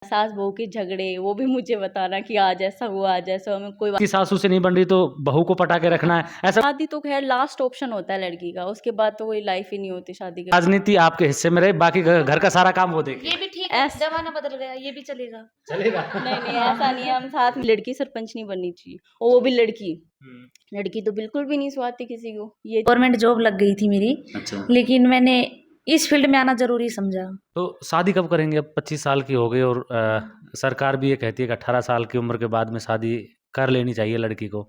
सास बहू के झगड़े वो भी मुझे बताना कि आज ऐसा हुआ, आज ऐसा हुआ, मैं कोई कि सासू से नहीं बन रही तो बहू को पटा के रखना है, ऐसा शादी तो खैर लास्ट ऑप्शन होता है लड़की का, उसके बाद तो कोई लाइफ ही नहीं होती शादी के बाद। राजनीति आपके हिस्से में रहे, बाकी घर का सारा काम वो देखे। ये भी ठीक है, जमाना बदल गया, ये भी चलेगा। चलेगा। नहीं ऐसा नहीं है, हम साथ में लड़की सरपंच नहीं बननी चाहिए, और वो भी लड़की लड़की तो बिल्कुल भी नहीं स्वाती किसी को। ये गवर्नमेंट जॉब लग गई थी मेरी, अच्छा, लेकिन मैंने इस फील्ड में आना जरूरी समझा। तो शादी कब करेंगे? अब 25 साल की हो गई और सरकार भी ये कहती है कि 18 साल की उम्र के बाद में शादी कर लेनी चाहिए लड़की को।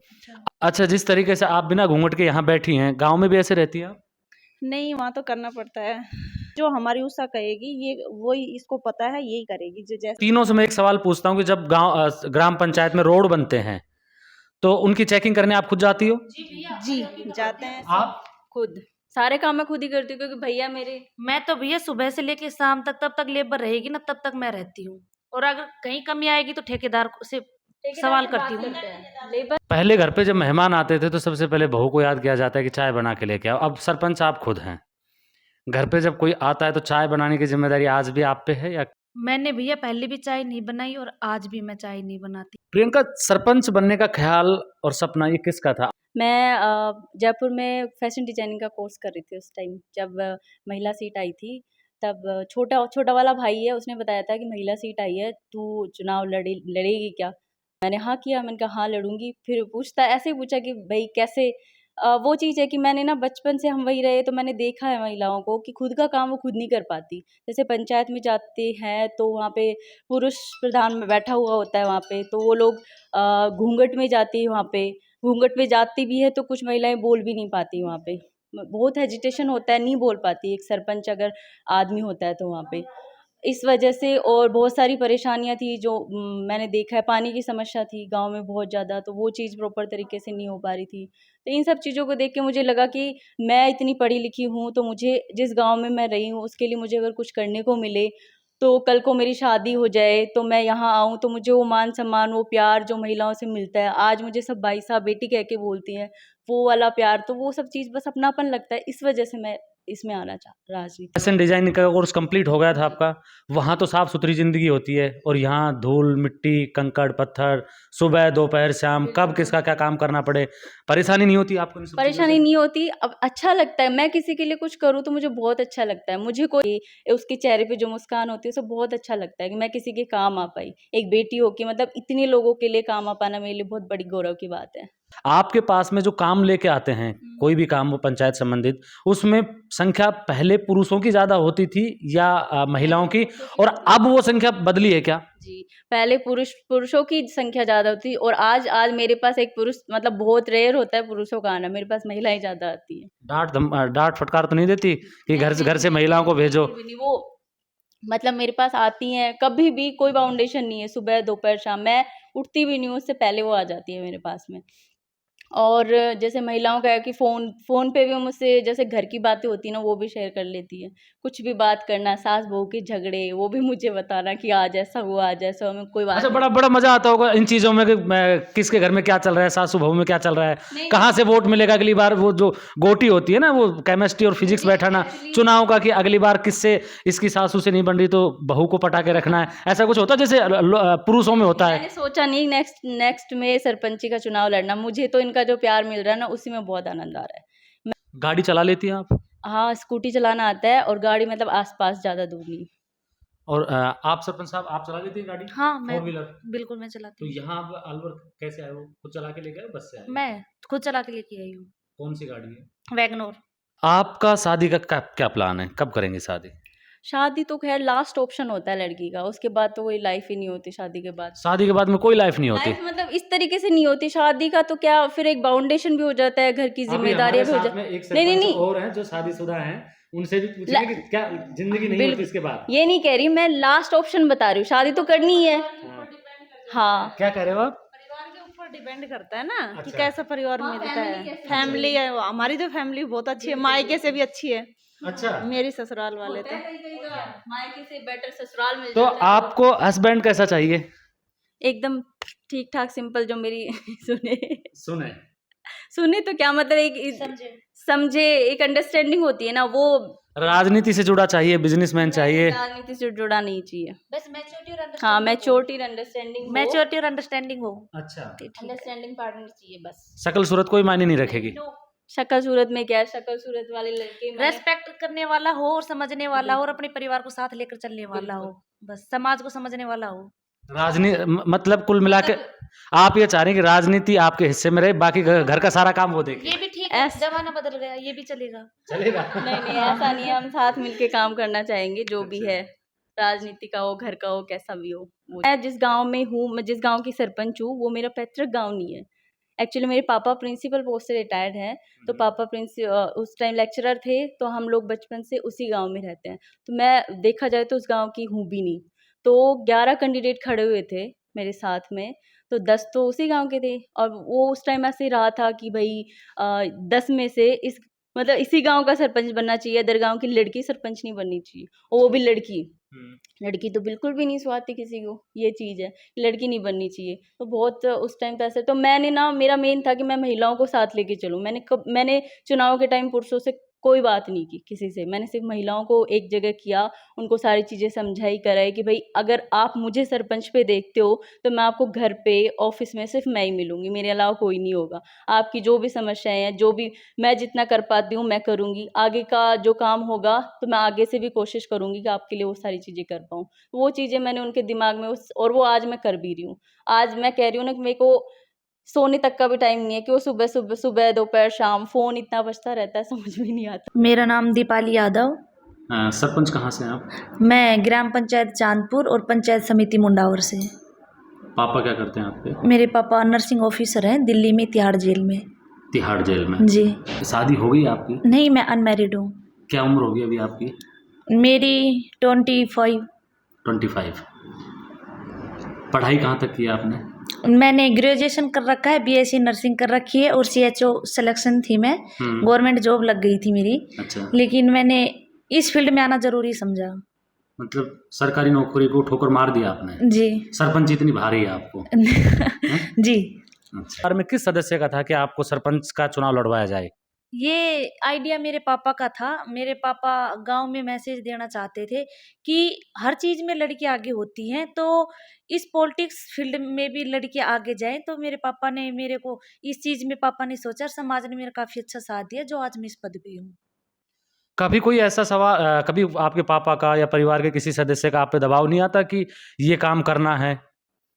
अच्छा, जिस तरीके से आप बिना घूंघट के यहाँ बैठी हैं, गांव में भी ऐसे रहती हैं आप? नहीं, वहाँ तो करना पड़ता है, जो हमारी उषा कहेगी ये वही इसको पता है, यही करेगी जो जैसे। तीनों से मैं एक सवाल पूछता हूँ कि जब ग्राम पंचायत में रोड बनते हैं तो उनकी चेकिंग करने आप खुद जाती हो? जी जाते हैं आप खुद सारे काम मैं खुद ही करती हूँ, क्योंकि भैया मेरे मैं तो भैया सुबह से लेके शाम तक, तब तक लेबर रहेगी ना तब तक मैं रहती हूँ, और अगर कहीं कमी आएगी तो ठेकेदार से सवाल करती हूँ। लेबर पहले घर पे जब मेहमान आते थे तो सबसे पहले बहू को याद किया जाता है कि चाय बना के लेके आओ। अब सरपंच आप खुद हैं, घर पे जब कोई आता है तो चाय बनाने की जिम्मेदारी आज भी आप पे है या? मैंने भैया पहले भी चाय नहीं बनाई और आज भी मैं चाय नहीं बनाती। प्रियंका, सरपंच बनने का ख्याल और सपना ये किसका था? मैं जयपुर में फैशन डिजाइनिंग का कोर्स कर रही थी उस टाइम, जब महिला सीट आई थी। तब छोटा छोटा वाला भाई है, उसने बताया था कि महिला सीट आई है, तू चुनाव लड़ेगी क्या? मैंने हाँ किया, मैंने कहा हाँ लड़ूंगी। फिर ऐसे ही पूछा कि भाई कैसे? वो चीज़ है कि मैंने ना बचपन से हम वही रहे, तो मैंने देखा है महिलाओं को कि खुद का काम वो खुद नहीं कर पाती। जैसे पंचायत में जाते हैं तो वहाँ पे पुरुष प्रधान में बैठा हुआ होता है, वहाँ पे तो वो लोग घूंघट में जाती है, वहाँ पे घूंघट में जाती भी है तो कुछ महिलाएं बोल भी नहीं पाती वहाँ पे, बहुत हेजिटेशन होता है, नहीं बोल पाती एक सरपंच अगर आदमी होता है तो वहाँ पे। इस वजह से और बहुत सारी परेशानियाँ थी जो मैंने देखा है, पानी की समस्या थी गांव में बहुत ज़्यादा, तो वो चीज़ प्रॉपर तरीके से नहीं हो पा रही थी। तो इन सब चीज़ों को देख के मुझे लगा कि मैं इतनी पढ़ी लिखी हूँ, तो मुझे जिस गांव में मैं रही हूँ उसके लिए मुझे अगर कुछ करने को मिले, तो कल को मेरी शादी हो जाए तो मैं यहाँ आऊँ तो मुझे वो मान सम्मान, वो प्यार जो महिलाओं से मिलता है, आज मुझे सब भाई साहब बेटी कह के बोलती हैं, वो वाला प्यार, तो वो सब चीज़ बस अपनापन लगता है। इस वजह से मैं इसमें आना चाह राजनीति। फैशन डिजाइनिंग का कोर्स कंप्लीट हो गया था आपका, वहाँ तो साफ सुथरी जिंदगी होती है और यहाँ धूल मिट्टी कंकड़ पत्थर, सुबह दोपहर शाम कब किसका क्या काम करना पड़े, परेशानी नहीं होती आपको इन सब चीज़ों परेशानी से? नहीं होती, अब अच्छा लगता है, मैं किसी के लिए कुछ करूँ तो मुझे बहुत अच्छा लगता है, मुझे कोई उसके चेहरे पे जो मुस्कान होती है सब बहुत अच्छा लगता है कि मैं किसी के काम आ पाई, एक बेटी हो के मतलब इतने लोगों के लिए काम आ पाना मेरे लिए बहुत बड़ी गौरव की बात है। आपके पास में जो काम लेके आते हैं, कोई भी काम हो पंचायत संबंधित, उसमें संख्या पहले पुरुषों की ज़्यादा होती थी या महिलाओं की, और अब वो संख्या बदली है क्या? जी, पहले पुरुषों की संख्या ज़्यादा होती और आज आज मेरे पास एक पुरुष मतलब बहुत रेयर होता है पुरुषों का आना, मेरे पास महिलाएं ज़्यादा आती हैं। डांट फटकार तो नहीं देती कि घर से महिलाओं को भेजो? बिल्कुल भी नहीं, वो मतलब मेरे पास आती हैं, कभी भी कोई बाउंडेशन नहीं है, सुबह दोपहर शाम, मैं उठती भी नहीं हूँ उससे पहले वो आ जाती है मेरे पास में। और जैसे महिलाओं का है कि फ़ोन पे भी मुझसे जैसे घर की बातें होती हैं ना, वो भी शेयर कर लेती है। कुछ भी बात करना, सास बहू के झगड़े, वो भी मुझे बताना कि आज ऐसा हुआ, आज ऐसा हुआ, मैं कोई बात अच्छा, नहीं। बड़ा बड़ा मजा आता होगा इन चीज़ों में कि किसके घर में क्या चल रहा है, सासू बहू में क्या चल रहा है, कहाँ से वोट मिलेगा अगली बार, वो जो गोटी होती है ना, वो केमिस्ट्री और फिजिक्स बैठाना चुनाव का कि अगली बार किससे इसकी सासू से नहीं बन रही तो बहू को पटा के रखना है, ऐसा कुछ होता है जैसे पुरुषों में होता है? मैंने सोचा नहीं नेक्स्ट में सरपंची का चुनाव लड़ना, मुझे तो इनका जो प्यार मिल रहा है ना उसी में बहुत आनंद आ रहा है। गाड़ी चला लेती हैं आप? हाँ, स्कूटी चलाना आता है और गाड़ी मतलब आस-पास ज़्यादा दूर नहीं। और आप सरपंच साहब, आप चला लेती हैं गाड़ी? हाँ, मैं फोर व्हीलर? बिल्कुल मैं चलाती तो हूँ। यहाँ आप अलवर कैसे आए हो? खुद चला के लेके आए हो, बस से आए हो? मैं खुद चला के लेके आई हूँ, कौन सी गाड़ी है? वैगनोर। आपका शादी का क्या प्लान है, कब करेंगे शादी? शादी तो खैर लास्ट ऑप्शन होता है लड़की का, उसके बाद तो कोई लाइफ ही नहीं होती शादी के बाद। शादी के बाद में कोई लाइफ नहीं होती? लाइफ मतलब इस तरीके से नहीं होती शादी का, तो क्या फिर एक बाउंडेशन भी हो जाता है, घर की जिम्मेदारियां भी हो जाती। नहीं नहीं और हैं जो शादीशुदा हैं, उनसे भी पूछेंगे कि क्या जिंदगी नहीं होती इसके बाद? ये नहीं कह रही मैं, लास्ट ऑप्शन बता रही हूँ, शादी तो करनी ही है। हाँ, क्या कह रहे हो आप? परिवार के ऊपर डिपेंड करता है ना कि अच्छा। कैसा परिवार मिलता है। फैमिली है, हमारी तो फैमिली बहुत अच्छी है, मायके से भी अच्छी है, अच्छा, मेरी ससुराल वाले तो। मायके से बेटर ससुराल मिल तो जाता है। आपको हस्बैंड कैसा चाहिए? एकदम ठीक ठाक सिंपल जो मेरी सुने। सुने, सुने तो क्या मतलब एक समझे। समझे, एक अंडरस्टैंडिंग होती है ना वो। राजनीति से जुड़ा चाहिए, बिजनेसमैन चाहिए। राजनीति से जुड़ा नहीं चाहिए। बस मैच्योरिटी और हाँ, अंडरस्टैंडिंग मैच्योरिटी अंडरस्टैंडिंग हो, मैच्योरिटी और अंडरस्टैंडिंग हो अच्छा, तो ठीक है। अंडरस्टैंडिंग पार्टनर चाहिए बस। शकल सूरत कोई मायने नहीं रखेगी। नो, शक्ल सूरत में क्या है, शक्ल सूरत वाले लड़के मैंने रेस्पेक्ट करने वाला हो और समझने वाला हो और अपने परिवार को साथ लेकर चलने वाला हो, बस समाज को समझने वाला हो। मतलब कुल मिला के आप ये चाह रहे हैं कि राजनीति आपके हिस्से में रहे, बाकी घर का सारा काम वो देखे। ये भी ठीक है, जमाना बदल गया, ये भी चलेगा। चलेगा। नहीं ऐसा नहीं है, हम साथ मिलके काम करना चाहेंगे जो भी है, राजनीति का हो, घर का हो, कैसा भी हो। मैं जिस गांव में हूँ, मैं जिस गांव की सरपंच हूँ, वो मेरा पैतृक गांव नहीं है। एक्चुअली मेरे पापा प्रिंसिपल पोस्ट से रिटायर्ड हैं, तो पापा उस टाइम लेक्चरर थे, तो हम लोग बचपन से उसी गांव में रहते हैं। तो मैं देखा जाए तो उस गांव की हूँ भी नहीं। तो 11 कैंडिडेट खड़े हुए थे मेरे साथ में, तो 10 तो उसी गांव के थे, और वो उस टाइम ऐसे रहा था कि भाई 10 में से मतलब इसी गांव का सरपंच बनना चाहिए, अदर गांव की लड़की सरपंच नहीं बननी चाहिए, और वो भी लड़की। लड़की तो बिल्कुल भी नहीं सुहाती किसी को, ये चीज़ है, लड़की नहीं बननी चाहिए। तो बहुत उस टाइम पे ऐसे, तो मैंने ना, मेरा मेन था कि मैं महिलाओं को साथ लेके चलूँ। मैंने चुनाव के टाइम पुरुषों से कोई बात नहीं की किसी से, मैंने सिर्फ महिलाओं को एक जगह किया, उनको सारी चीज़ें समझाई कराई कि भाई अगर आप मुझे सरपंच पे देखते हो तो मैं आपको घर पे, ऑफिस में सिर्फ मैं ही मिलूंगी, मेरे अलावा कोई नहीं होगा। आपकी जो भी समस्याएं हैं, जो भी मैं जितना कर पाती हूँ मैं करूँगी, आगे का जो काम होगा तो मैं आगे से भी कोशिश करूँगी कि आपके लिए वो सारी चीज़ें कर पाऊँ। वो चीज़ें मैंने उनके दिमाग में और वो आज मैं कर भी रही हूँ। आज मैं कह रही हूँ ना कि मेरे को सोने तक का भी टाइम नहीं है, कि वो सुबह दोपहर शाम फ़ोन इतना बजता रहता है, समझ में नहीं आता। मेरा नाम दीपाली यादव, सरपंच कहाँ से हैं आप? मैं ग्राम पंचायत चांदपुर और पंचायत समिति मुंडावर से। पापा क्या करते हैं आपके? मेरे पापा नर्सिंग ऑफिसर हैं दिल्ली में, तिहाड़ जेल में। तिहाड़ जेल में? जी। शादी हो गई आपकी? नहीं, मैं अनमैरिड हूँ। क्या उम्र होगी अभी आपकी? मेरी 25। 25। पढ़ाई कहाँ तक की आपने? मैंने ग्रेजुएशन कर रखा है, बीएससी नर्सिंग कर रखी है, और सीएचओ सिलेक्शन थी मैं, गवर्नमेंट जॉब लग गई थी मेरी। अच्छा। लेकिन मैंने इस फील्ड में आना जरूरी समझा। मतलब सरकारी नौकरी को ठोकर मार दिया आपने? जी। सरपंच इतनी भारी है आपको? जी। अच्छा। और में किस सदस्य का था कि आपको सरपंच का चुनाव लड़वाया जाए? ये आइडिया मेरे पापा का था। मेरे पापा गांव में मैसेज देना चाहते थे कि हर चीज़ में लड़की आगे होती हैं, तो इस पॉलिटिक्स फील्ड में भी लड़की आगे जाएं। तो मेरे पापा ने मेरे को इस चीज़ में, पापा ने सोचा, समाज ने मेरा काफ़ी अच्छा साथ दिया, जो आज मैं इस पद पे हूँ। कभी कोई ऐसा सवाल, कभी आपके पापा का या परिवार के किसी सदस्य का आप पे दबाव नहीं आता कि ये काम करना है,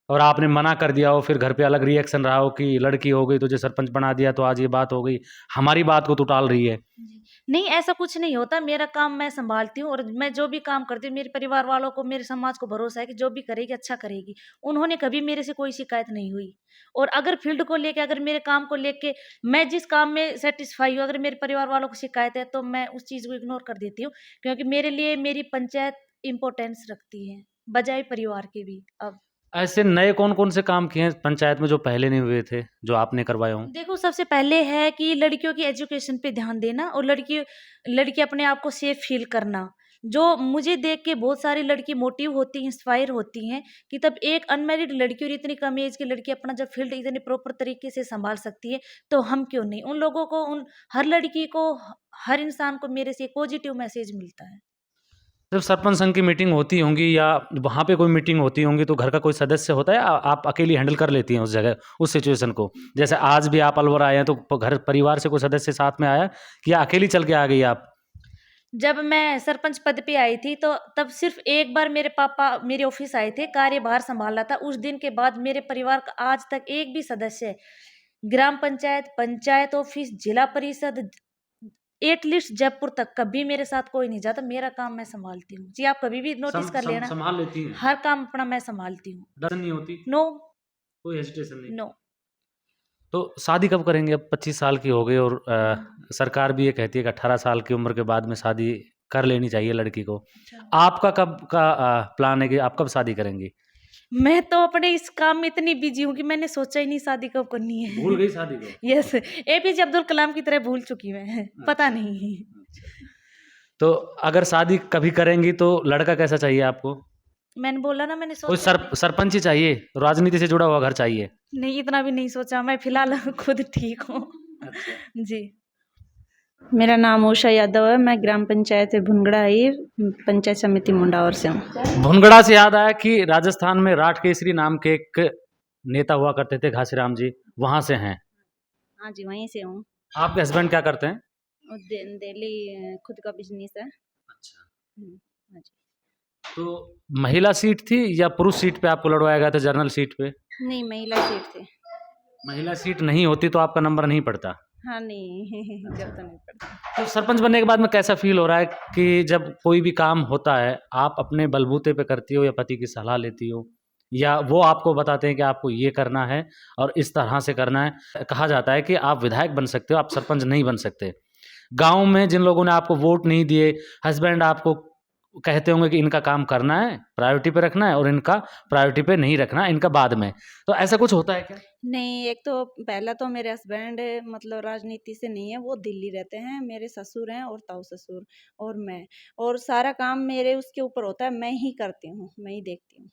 और आपने मना कर दिया हो, फिर घर पे अलग रिएक्शन रहा हो कि लड़की हो गई तुझे सरपंच बना दिया तो आज ये बात हो गई, हमारी बात को तू टाल रही है? नहीं, ऐसा कुछ नहीं होता। मेरा काम मैं संभालती हूँ, और मैं जो भी काम करती हूँ, मेरे परिवार वालों को, मेरे समाज को भरोसा है कि जो भी करेगी अच्छा करेगी। उन्होंने कभी मेरे से कोई शिकायत नहीं हुई। और अगर फील्ड को लेके, अगर मेरे काम को लेके, मैं जिस काम में सेटिस्फाई हूँ, अगर मेरे परिवार वालों को शिकायत है तो मैं उस चीज़ को इग्नोर कर देती हूँ, क्योंकि मेरे लिए मेरी पंचायत इम्पोर्टेंस रखती है बजाय परिवार के भी। अब ऐसे नए कौन कौन से काम किए हैं पंचायत में जो पहले नहीं हुए थे, जो आपने करवाए हों? देखो, सबसे पहले है कि लड़कियों की एजुकेशन पे ध्यान देना, और लड़की अपने आप को सेफ फील करना। जो मुझे देख के बहुत सारी लड़की मोटिव होती हैं, इंस्पायर होती हैं, कि तब एक अनमैरिड लड़की और इतनी कम एज की लड़की अपना जब फील्ड इतने प्रॉपर तरीके से संभाल सकती है, तो हम क्यों नहीं। उन लोगों को, हर लड़की को, हर इंसान को मेरे से पॉजिटिव मैसेज मिलता है। जब सरपंच संघ की मीटिंग होती होंगी या वहाँ पे कोई मीटिंग होती होंगी तो घर का कोई सदस्य होता है, आप अकेली हैंडल कर लेती हैं उस जगह, उस सिचुएशन को? जैसे आज भी आप अलवर आए हैं तो घर परिवार से कोई सदस्य साथ में आया कि या अकेली चल के आ गई आप? जब मैं सरपंच पद पे आई थी तो तब सिर्फ एक बार मेरे पापा मेरे ऑफिस आए थे, कार्यभार संभाला था। उस दिन के बाद मेरे परिवार का आज तक एक भी सदस्य ग्राम पंचायत, पंचायत ऑफिस, जिला परिषद, एटलीस्ट जयपुर तक कभी मेरे साथ कोई नहीं जाता। मेरा काम मैं संभालती हूँ। जी, आप कभी भी नोटिस कर लेना, संभाल लेती हैं? हर काम अपना मैं संभालती हूँ। डर नहीं होती? नो, कोई हेजिटेशन नहीं? नो। तो शादी कब करेंगे? अब 25 साल की हो गई, और सरकार भी ये कहती है कि 18 साल की उम्र के बाद में शादी कर लेनी चाहिए लड़की को। आपका कब का प्लान है कि आप कब शादी करेंगी? मैं तो अपने इस काम में इतनी बिजी हूँ कि मैंने सोचा ही नहीं शादी कब करनी है। भूल गई शादी को? यस, एपीजे अब्दुल कलाम की तरह भूल चुकी मैं, पता नहीं। तो अगर शादी कभी करेंगी तो लड़का कैसा चाहिए आपको? मैंने बोला ना, मैंने कोई सोचा सरपंच ही चाहिए, राजनीति से जुड़ा हुआ घर चाहिए? नहीं, इतना भी नहीं सोचा मैं, फिलहाल खुद ठीक हूँ। जी। मेरा नाम उषा यादव है। मैं ग्राम पंचायत भुनगड़ा हिर पंचायत समिति मुंडावर से हूँ। भुनगड़ा से याद आया कि राजस्थान में राठ केसरी नाम के एक नेता हुआ करते थे, घासीराम जी, वहाँ से हैं। हाँ जी, वहीं से हूँ। आपके हस्बैंड क्या करते हैं? दिल्ली खुद का बिजनेस है। अच्छा। हाँ जी। तो महिला सीट थी या पुरुष सीट पे आपको लड़वाया गया था, जनरल सीट पे? नहीं, महिला सीट थी। महिला सीट नहीं होती तो आपका नंबर नहीं पड़ता। हाँ, नहीं जब तो नहीं पड़ता। तो सरपंच बनने के बाद में कैसा फील हो रहा है कि जब कोई भी काम होता है आप अपने बलबूते पे करती हो या पति की सलाह लेती हो, या वो आपको बताते हैं कि आपको ये करना है और इस तरह से करना है? कहा जाता है कि आप विधायक बन सकते हो, आप सरपंच नहीं बन सकते। गांव में जिन लोगों ने आपको वोट नहीं दिए, हस्बैंड आपको कहते होंगे कि इनका काम करना है, प्रायोरिटी पे रखना है, और इनका प्रायोरिटी पे नहीं रखना, इनका बाद में। तो ऐसा कुछ होता है क्या? नहीं, एक तो पहला तो मेरे हस्बैंड मतलब राजनीति से नहीं है, वो दिल्ली रहते हैं। मेरे ससुर हैं और ताऊ ससुर और मैं, और सारा काम मेरे उसके ऊपर होता है, मैं ही करती हूँ, मैं ही देखती हूँ।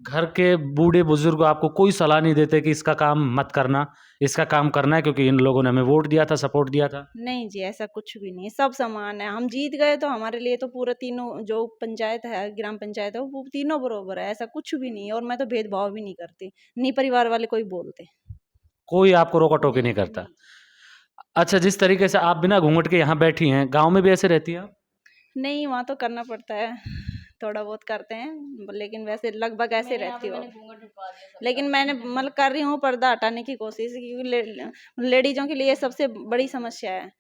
घर के बूढ़े बुजुर्ग आपको कोई सलाह नहीं देते कि इसका काम मत करना, इसका काम करना है क्योंकि इन लोगों ने हमें वोट दिया था, सपोर्ट दिया था? नहीं जी, ऐसा कुछ भी नहीं है, सब समान है। हम जीत गए तो हमारे लिए तो पूरा तीनों जो पंचायत है, ग्राम पंचायत है, वो तीनों बराबर है, ऐसा कुछ भी नहीं है। और मैं तो भेदभाव भी नहीं करती, नहीं परिवार वाले कोई बोलते। कोई आपको रोका टोकी नहीं करता। अच्छा, जिस तरीके से आप बिना घूंघट के यहाँ बैठी हैं, गांव में भी ऐसे रहती हैं आप? नहीं, वहाँ तो करना पड़ता है, थोड़ा बहुत करते हैं, लेकिन वैसे लगभग ऐसे रहती हूँ। लेकिन मैंने मतलब कर रही हूँ पर्दा हटाने की कोशिश, क्योंकि लेडीजों के लिए ये सबसे बड़ी समस्या है।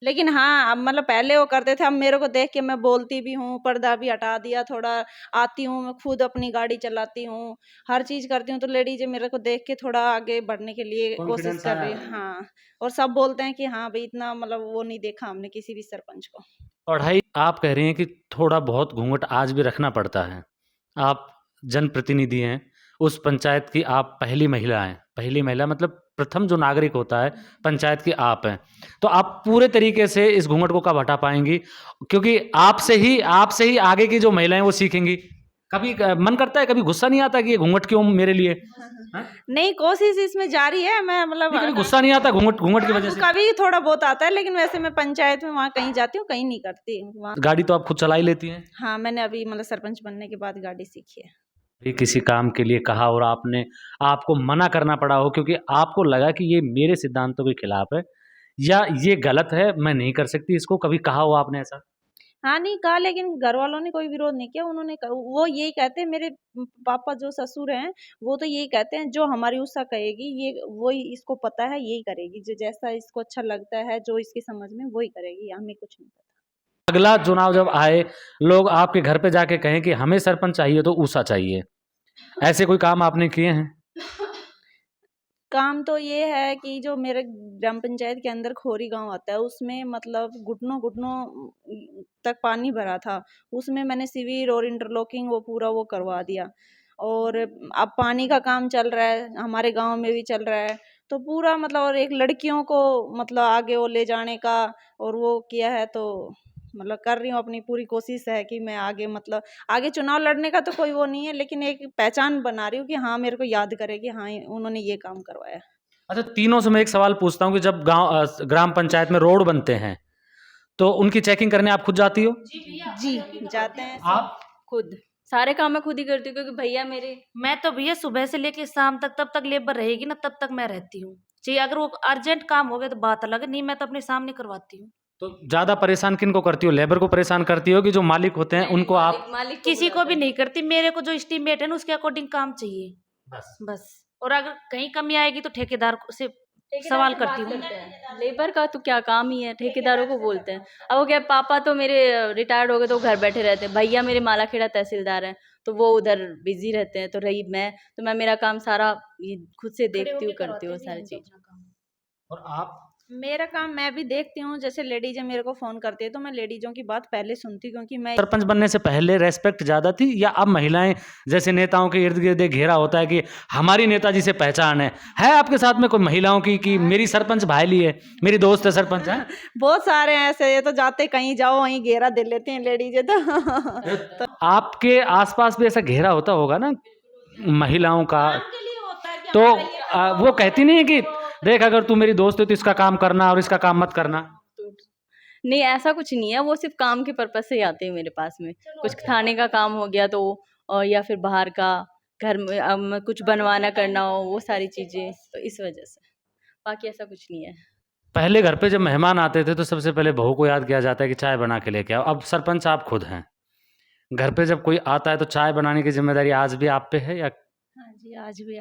लेकिन हाँ, अब मतलब पहले वो करते थे, अब मेरे को देख के मैं बोलती भी हूँ, पर्दा भी हटा दिया, थोड़ा आती हूँ, मैं खुद अपनी गाड़ी चलाती हूँ, हर चीज़ करती हूँ। तो लेडीज मेरे को देख के थोड़ा आगे बढ़ने के लिए कोशिश कॉन्फिडेंस कर आया रही है। हाँ, और सब बोलते हैं कि हाँ भाई, इतना मतलब वो नहीं देखा हमने किसी भी सरपंच को। पढ़ाई आप कह रही हैं कि थोड़ा बहुत घूंघट आज भी रखना पड़ता है। आप जनप्रतिनिधि हैं, उस पंचायत की आप पहली महिला हैं। पहली महिला मतलब प्रथम जो नागरिक होता है पंचायत की आप हैं। तो आप पूरे तरीके से इस घूंघट को कब हटा पाएँगी? क्योंकि आपसे ही आगे की जो महिलाएँ वो सीखेंगी। कभी मन करता है, कभी गुस्सा नहीं आता कि ये घूंघट क्यों मेरे लिए? हाँ? नहीं, कोशिश इसमें जारी है। मैं मतलब नहीं, कभी गुस्सा नहीं आता घूंघट की वजह से? कभी थोड़ा बहुत आता है, लेकिन वैसे मैं पंचायत में वहाँ कहीं जाती हूँ, कहीं नहीं करती वहाँ। गाड़ी तो आप खुद चला ही लेती हैं? हाँ, मैंने अभी मतलब सरपंच बनने के बाद गाड़ी सीखी है। भी किसी काम के लिए कहा और आपको मना करना पड़ा हो क्योंकि आपको लगा कि ये मेरे सिद्धांतों के खिलाफ है या ये गलत है, मैं नहीं कर सकती इसको, कभी कहा हो आपने ऐसा? हाँ, नहीं कहा, लेकिन घर वालों ने कोई विरोध नहीं किया। वो यही कहते हैं, मेरे पापा जो ससुर हैं, वो तो यही कहते हैं, जो हमारी उषा कहेगी ये वही इसको पता है, यही करेगी, जो जैसा इसको अच्छा लगता है, जो इसकी समझ में वही करेगी, हमें कुछ नहीं पता। अगला चुनाव जब आए, लोग आपके घर पे जाके कहें कि हमें सरपंच चाहिए तो उषा चाहिए, ऐसे कोई काम आपने किए हैं? काम तो ये है कि जो मेरे ग्राम पंचायत के अंदर खोरी गांव आता है, उसमें मतलब घुटनों घुटनों तक पानी भरा था। उसमें मैंने सीवर और इंटरलॉकिंग वो पूरा वो करवा दिया। और अब पानी का काम चल रहा है, हमारे गांव में भी चल रहा है। तो पूरा मतलब, और एक लड़कियों को मतलब आगे वो ले जाने का और वो किया है। तो मतलब कर रही हूँ, अपनी पूरी कोशिश है कि मैं आगे मतलब आगे चुनाव लड़ने का तो कोई वो नहीं है, लेकिन एक पहचान बना रही हूँ कि हाँ, मेरे को याद करे कि हाँ, उन्होंने ये काम करवाया। अच्छा, तीनों से मैं एक सवाल पूछता हूँ कि जब ग्राम पंचायत में रोड बनते हैं तो उनकी चेकिंग करने आप खुद जाती हो? जी, जाते हैं आप? खुद सारे काम मैं खुद ही करती हूँ, क्योंकि भैया मेरे मैं तो भैया सुबह से लेके शाम तक, तब तक लेबर रहेगी ना, तब तक मैं रहती हूँ। चाहिए अगर वो अर्जेंट काम हो गया तो बात अलग है, नहीं मैं तो अपने सामने करवाती हूँ। तो ज्यादा परेशान किन को करती हो, लेबर को परेशान करती हो कि जो मालिक होते हैं उनको आप? मालिक किसी को भी नहीं करती, मेरे को जो एस्टीमेट है ना उसके अकॉर्डिंग काम चाहिए बस। बस। और अगर कहीं कमी आएगी तो ठेकेदार से सवाल करती हूँ। लेबर का तो क्या काम ही है, ठेकेदारों को बोलते हैं। अब वो क्या, पापा तो मेरे रिटायर्ड हो गए तो घर बैठे रहते हैं, भैया मेरे मालाखेड़ा तहसीलदार हैं, तो वो उधर बिजी रहते हैं। तो रही मैं मेरा काम सारा ये खुद से देखती हूँ, करती हूँ सारी चीज। और आप? मेरा काम मैं भी देखती हूँ। जैसे लेडीजें मेरे को फोन करती है तो मैं लेडीजों की बात पहले सुनती हूँ, क्योंकि मैं सरपंच बनने से पहले रेस्पेक्ट ज्यादा थी या अब महिलाएं जैसे नेताओं के इर्द गिर्द एक घेरा होता है कि हमारी नेताजी से पहचान है आपके साथ में कोई महिलाओं की कि मेरी सरपंच भाईली है, मेरी दोस्त है सरपंच है? बहुत सारे हैं ऐसे, ये तो जाते कहीं जाओ वहीं घेरा दे लेते हैं लेडीजें तो आपके आसपास भी ऐसा घेरा होता होगा ना महिलाओं का? तो वो कहती नहीं है कि देख अगर तू मेरी दोस्त है तो इसका काम करना और इसका काम मत करना। नहीं, ऐसा कुछ नहीं है, वो सिर्फ काम के पर्पज से ही आते हैं मेरे पास में। कुछ खाने का काम हो गया तो, और या फिर बाहर का, घर में कुछ बनवाना करना हो, वो सारी चीजें, तो इस वजह से, बाकी ऐसा कुछ नहीं है। पहले घर पे जब मेहमान आते थे तो सबसे पहले बहू को याद किया जाता है कि चाय बना के लेके आओ। अब सरपंच आप खुद हैं, घर पे जब कोई आता है तो चाय बनाने की जिम्मेदारी आज भी आप पे है या? हाँ जी, आज भी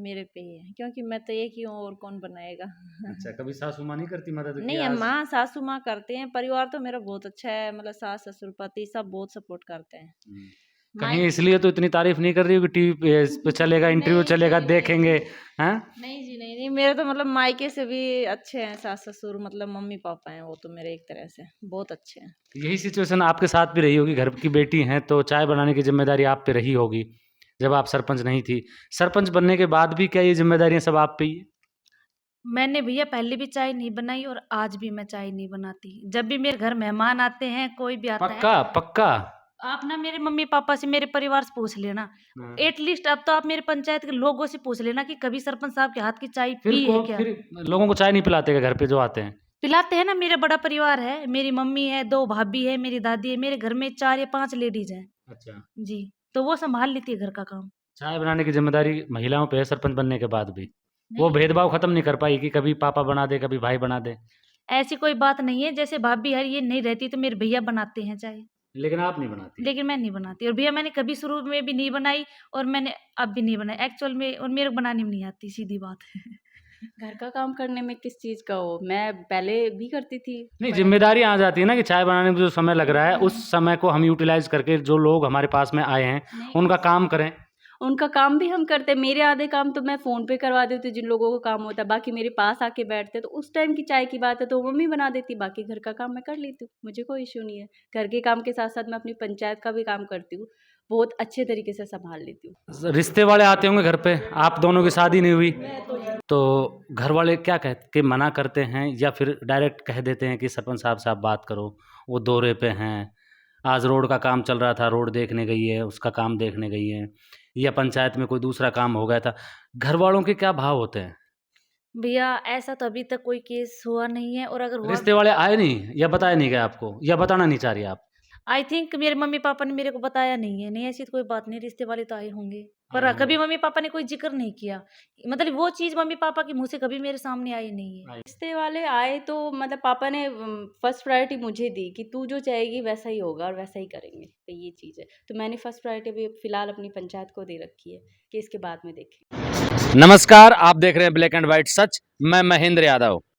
मेरे पे ही है, क्योंकि मैं तो एक ही हूँ और कौन बनाएगा। अच्छा, कभी सासू माँ नहीं करती मदद नहीं, माँ सासू माँ करते हैं, परिवार तो मेरा बहुत अच्छा है, मतलब सास ससुर पति सब बहुत सपोर्ट करते हैं। कहीं इसलिए तो इतनी तारीफ नहीं कर रही हो कि टीवी पे चलेगा, इंटरव्यू नहीं, चलेगा, नहीं, देखेंगे हैं? नहीं जी, नहीं नहीं, मेरे तो मतलब मायके से भी अच्छे हैं सास ससुर, मतलब मम्मी पापा हैं, वो तो मेरे एक तरह से बहुत अच्छे हैं। यही सिचुएशन आपके साथ भी रही होगी, घर की बेटी हैं तो चाय बनाने की जिम्मेदारी आप पे रही होगी जब आप सरपंच नहीं थी। सरपंच बनने के बाद भी क्या ये जिम्मेदारियां सब आप पे ही है? मैंने भैया पहले भी चाय नहीं बनाई और आज भी मैं चाय नहीं बनाती। जब भी मेरे घर मेहमान आते हैं, कोई भी आता है, पक्का पक्का। आप ना मेरे मम्मी पापा से, मेरे परिवार से पूछ लेना। एटलीस्ट अब तो आप मेरे पंचायत के लोगों से पूछ लेना कि कभी सरपंच साहब के हाथ की चाय पी है क्या। फिर लोगों को चाय नहीं पिलाते क्या घर पे जो आते हैं? पिलाते हैं ना, मेरा बड़ा परिवार है, मेरी मम्मी है, 2 भाभी है, मेरी दादी है, मेरे घर में 4 या 5 लेडीज हैं। अच्छा, जी, तो वो संभाल लेती है घर का काम। चाय बनाने की जिम्मेदारी महिलाओं पे है सरपंच बनने के बाद भी। वो नहीं, भेदभाव खत्म नहीं कर पाई कि कभी पापा बना दे कभी भाई बना दे? ऐसी कोई बात नहीं है, जैसे भाभी है ये नहीं रहती तो मेरे भैया बनाते हैं चाय, लेकिन आप नहीं बनाती? लेकिन मैं नहीं बनाती। और भैया मैंने कभी शुरू में भी नहीं बनाई और मैंने अब भी नहीं बनाई एक्चुअल में, और मेरे को बनानी भी नहीं आती, सीधी बात है। घर का काम करने में किस चीज का हो, मैं पहले भी करती थी। नहीं, जिम्मेदारी आ जाती है ना कि चाय बनाने में जो समय लग रहा है उस समय को हम यूटिलाइज करके जो लोग हमारे पास में आए हैं उनका काम करें। उनका काम भी हम करते हैं, मेरे आधे काम तो मैं फ़ोन पे करवा देती हूँ जिन लोगों को काम होता है, बाकी मेरे पास आके बैठते हैं, तो उस टाइम की चाय की बात है तो मम्मी बना देती, बाकी घर का काम मैं कर लेती हूँ, मुझे कोई इश्यू नहीं है। घर के काम के साथ साथ मैं अपनी पंचायत का भी काम करती हूँ, बहुत अच्छे तरीके से संभाल लेती हूँ। रिश्ते वाले आते होंगे घर पे, आप दोनों की शादी नहीं हुई तो घर वाले क्या कह के मना करते हैं या फिर डायरेक्ट कह देते हैं कि सरपंच साहब से आप बात करो, वो दौरे पे हैं, आज रोड का काम चल रहा था, रोड देखने गई है, उसका काम देखने गई है, या पंचायत में कोई दूसरा काम हो गया था, घर वालों के क्या भाव होते हैं? भैया ऐसा तो अभी तक कोई केस हुआ नहीं है, और अगर हुआ, रिश्ते वाले आए नहीं या बताया नहीं गया आपको या बताना नहीं चाह रही आप? आई थिंक मेरे मम्मी पापा ने मेरे को बताया नहीं है। नहीं, ऐसी तो कोई बात नहीं, रिश्ते वाले तो आए होंगे, पर आए होंगे। कभी मम्मी पापा ने कोई जिक्र नहीं किया, मतलब वो चीज़ मम्मी पापा के मुँह से कभी मेरे सामने आई नहीं है। रिश्ते वाले आए तो मतलब पापा ने फर्स्ट प्रायोरिटी मुझे दी कि तू जो चाहेगी वैसा ही होगा और वैसा ही करेंगे, तो ये चीज़ है, तो मैंने फर्स्ट प्रायोरिटी अभी फ़िलहाल अपनी पंचायत को दे रखी है कि इसके बाद में देखें। नमस्कार, आप देख रहे हैं ब्लैक एंड व्हाइट सच, मैं महेंद्र यादव।